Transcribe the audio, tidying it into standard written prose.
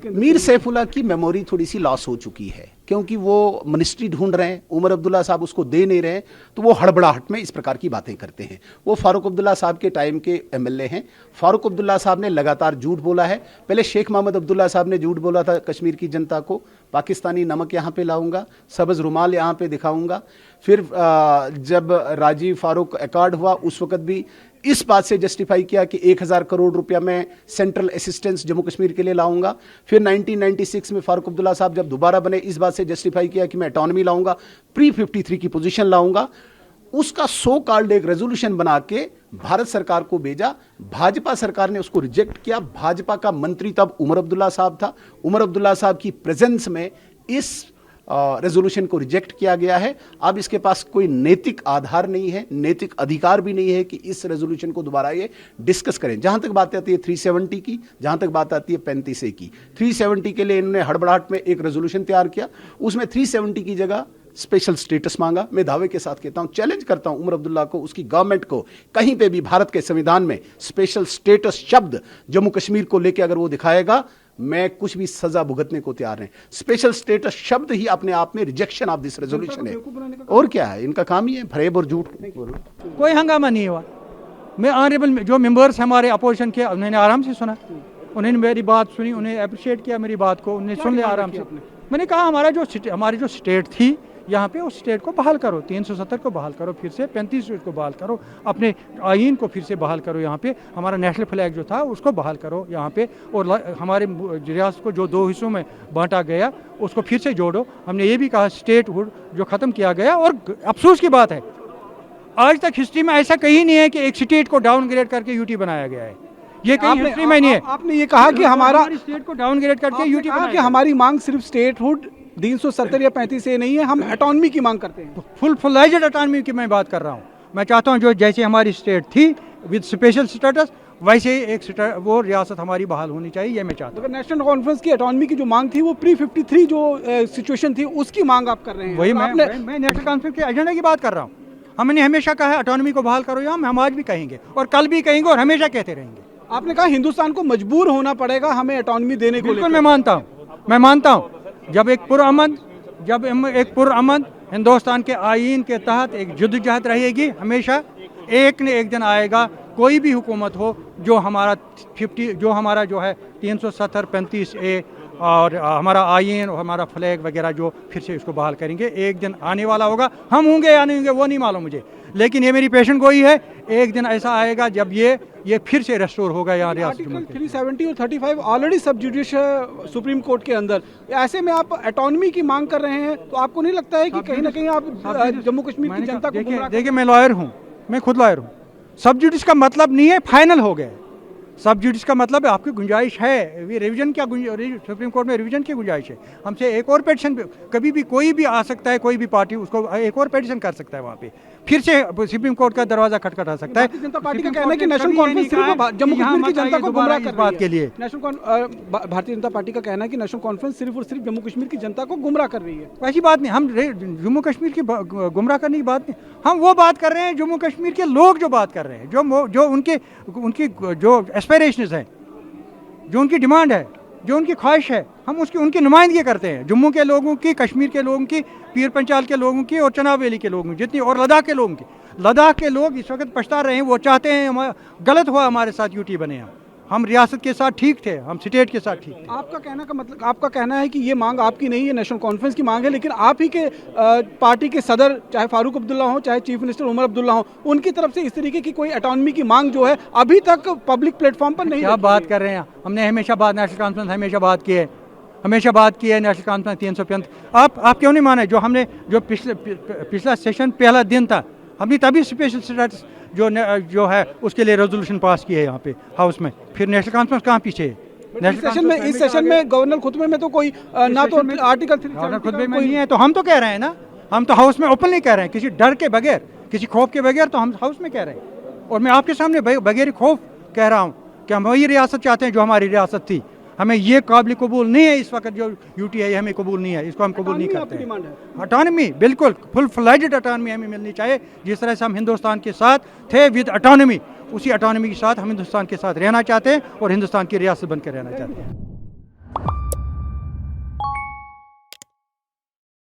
के अंदर मीर सैफुल्लाह की मेमोरी थोड़ी सी लॉस हो चुकी है, क्योंकि वो मिनिस्ट्री ढूंढ रहे हैं, उमर अब्दुल्ला साहब उसको दे नहीं रहे, तो वो हड़बड़ाहट में इस प्रकार की बातें करते हैं। वो फारूक अब्दुल्ला साहब के टाइम के एमएलए हैं। फारूक अब्दुल्ला साहब ने लगातार झूठ बोला है। पहले शेख मोहम्मद अब्दुल्ला साहब ने झूठ बोला था कश्मीर की जनता को, पाकिस्तानी नमक यहाँ पे लाऊंगा, सब्ज रुमाल यहाँ पे दिखाऊंगा। फिर जब राजीव फारूक अकॉर्ड हुआ उस वक्त भी इस बात से जस्टिफाई किया कि 1000 करोड़ रुपया मैं सेंट्रल असिस्टेंस जम्मू कश्मीर के लिए लाऊंगा। फिर 1996 में फारूक अब्दुल्ला साहब जब दोबारा बने इस बात से जस्टिफाई किया कि मैं ऑटोनॉमी लाऊंगा, प्री 53 की पोजीशन लाऊंगा। उसका सो कॉल्ड एक रेजोल्यूशन बना के भारत सरकार को भेजा। भाजपा सरकार ने उसको रिजेक्ट किया। भाजपा का मंत्री तब उमर अब्दुल्ला साहब था। उमर अब्दुल्ला साहब की प्रेजेंस में इस रेजोल्यूशन को रिजेक्ट किया गया है। अब इसके पास कोई नैतिक आधार नहीं है, नैतिक अधिकार भी नहीं है कि इस रेजोल्यूशन को दोबारा ये डिस्कस करें। जहां तक बात आती है 370 की, जहां तक बात आती है 35A की, 370 के लिए इन्होंने हड़बड़ाहट में एक रेजोल्यूशन तैयार किया, उसमें 370 की जगह स्पेशल स्टेटस मांगा। मैं दावे के साथ कहता हूं, चैलेंज करता हूं उमर अब्दुल्ला को, उसकी गवर्नमेंट को, कहीं पे भी भारत के संविधान में स्पेशल स्टेटस शब्द जम्मू कश्मीर को लेकर अगर वो दिखाएगा, मैं कुछ भी सजा भुगतने को तैयार है। स्पेशल स्टेटस शब्द ही अपने आप में रिजेक्शन ऑफ दिस रेजोल्यूशन है। और क्या है, इनका काम ही है फरेब और झूठ। कोई हंगामा नहीं हुआ। मैं ऑनरेबल जो मेंबर्स हमारे अपोजिशन के, उन्होंने आराम से सुना, उन्होंने मेरी बात सुनी, उन्हें अप्रिशिएट किया मेरी बात को, उन्हें सुन लिया आराम से। मैंने कहा हमारी जो स्टेट थी यहाँ पे, उस स्टेट को बहाल करो, 370 को बहाल करो, फिर से 35 को बहाल करो, अपने आईन को फिर से बहाल करो, यहाँ पे हमारा नेशनल फ्लैग जो था उसको बहाल करो यहाँ पे, और हमारे रियासत को जो 2 हिस्सों में बांटा गया उसको फिर से जोड़ो। हमने ये भी कहा स्टेटहुड जो ख़त्म किया गया। और अफसोस की बात है, आज तक हिस्ट्री में ऐसा कहीं नहीं है कि एक स्टेट को डाउनग्रेड करके यूटी बनाया गया है। ये कहीं हिस्ट्री में नहीं है। आपने ये कहा कि हमारा स्टेट को डाउनग्रेड करके यूटी कहा कि हमारी मांग सिर्फ स्टेटहुड 370 या 35A नहीं है, हम ऑटोनॉमी की मांग करते हैं। फुल-फ्लेज्ड ऑटोनॉमी की मैं बात कर रहा हूँ। मैं चाहता हूँ जो जैसे हमारी स्टेट थी विद स्पेशल स्टेटस, वैसे ही वो रियासत हमारी बहाल होनी चाहिए, ये मैं चाहता हूँ। नेशनल कॉन्फ्रेंस की ऑटोनॉमी की जो मांग थी वो प्री 53 जो सिचुएशन थी उसकी मांग आप कर रहे हैं। वही मैं नेशनल कॉन्फ्रेंस के एजेंडा की बात कर रहा हूँ। हमने हमेशा कहा है ऑटोनॉमी को बहाल करो, हम आज भी कहेंगे और कल भी कहेंगे और हमेशा कहते रहेंगे। आपने कहा हिंदुस्तान को मजबूर होना पड़ेगा हमें ऑटोनॉमी देने को। बिल्कुल मैं मानता हूँ। जब एक पुरअमन हिंदुस्तान के आईन के तहत एक जद्दोजहद रहेगी, हमेशा एक न एक दिन आएगा, कोई भी हुकूमत हो, जो हमारा 370 35A और हमारा आईन और हमारा फ्लैग वगैरह जो फिर से इसको बहाल करेंगे। एक दिन आने वाला होगा, हम होंगे या नहीं होंगे वो नहीं मालूम मुझे, लेकिन ये मेरी पेशन गोई है, एक दिन ऐसा आएगा जब ये फिर से रेस्टोर होगा यहाँ रियासत। आर्टिकल 370 और 35 ऑलरेडी सब जुडिशियल सुप्रीम कोर्ट के अंदर, ऐसे में आप ऑटोनॉमी की मांग कर रहे हैं, तो आपको नहीं लगता है कि कहीं ना कहीं आप जम्मू कश्मीर की जनता को देखिए मैं लॉयर हूँ, मैं खुद लॉयर हूँ। सब जुडिस का मतलब नहीं है फाइनल हो गया। सब जुडिस का मतलब है आपकी गुंजाइश है, रिवीजन क्या सुप्रीम कोर्ट में रिवीजन की गुंजाइश है। हमसे एक और पिटीशन, कभी भी कोई भी आ सकता है, कोई भी पार्टी उसको एक और पिटीशन कर सकता है, वहाँ पे फिर से सुप्रीम कोर्ट का दरवाजा खटखटा सकता है। भारतीय जनता पार्टी का कहना है कि नेशनल कॉन्फ्रेंस सिर्फ जम्मू कश्मीर की जनता को गुमराह कर बात के लिए। भारतीय जनता पार्टी का कहना है कि नेशनल कॉन्फ्रेंस सिर्फ और सिर्फ जम्मू कश्मीर की जनता को गुमराह कर रही है। ऐसी बात नहीं, हम जम्मू कश्मीर की गुमराह करने की बात नहीं, हम वो बात कर रहे हैं जम्मू कश्मीर के लोग जो बात कर रहे हैं, जो उनकी जो एस्पिरेशंस हैं, जो उनकी डिमांड है, जो उनकी ख्वाहिश है, हम उनकी नुमाइंदगी करते हैं। जम्मू के लोगों की, कश्मीर के लोगों की, पीर पंचाल के लोगों की और चनाब वैली के लोगों की जितनी, और लद्दाख के लोगों की। लद्दाख के लोग इस वक्त पछता रहे हैं, वो चाहते हैं गलत हुआ हमारे साथ यूटी बने। हम रियासत के साथ ठीक थे, हम स्टेट के साथ ठीक थे। आपका कहना है कि ये मांग आपकी नहीं है, नेशनल कॉन्फ्रेंस की मांग है, लेकिन आप ही के पार्टी के सदर, चाहे फारूक अब्दुल्ला हो, चाहे चीफ मिनिस्टर उमर अब्दुल्ला हो, उनकी तरफ से इस तरीके की कोई ऑटोनॉमी की मांग जो है अभी तक पब्लिक प्लेटफॉर्म पर नहीं। क्या बात कर रहे हैं? हमने हमेशा नेशनल कॉन्फ्रेंस हमेशा बात की है, नेशनल कॉन्फ्रेंस 335। आप क्यों नहीं माने? जो पिछला सेशन पहला दिन था, हमने तभी स्पेशल स्टेटस जो है उसके लिए रेजोल्यूशन पास किया है यहाँ पे हाउस में। फिर नेशनल कॉन्फ्रेंस कहाँ पीछे है? इस सेशन में गवर्नर खुतबे में तो कोई ना तो आर्टिकल 370 खुतबे में नहीं है, तो हम तो कह रहे हैं ना, हम तो हाउस में ओपनली कह रहे हैं, किसी डर के बगैर, किसी खौफ के बगैर, तो हम हाउस में कह रहे हैं। और मैं आपके सामने बगैर खौफ कह रहा हूँ कि हम वही रियासत चाहते हैं जो हमारी रियासत थी। हमें ये काबिल कबूल नहीं है इस वक्त जो यूटी है, हमें कबूल नहीं है, इसको हम कबूल नहीं करते हैं। ऑटोनॉमी बिल्कुल फुल फ्लेज्ड ऑटोनॉमी हमें मिलनी चाहिए। जिस तरह से हम हिंदुस्तान के साथ थे विद ऑटोनॉमी, उसी ऑटोनॉमी के साथ हम हिंदुस्तान के साथ रहना चाहते हैं और हिंदुस्तान की रियासत बनकर रहना चाहते हैं।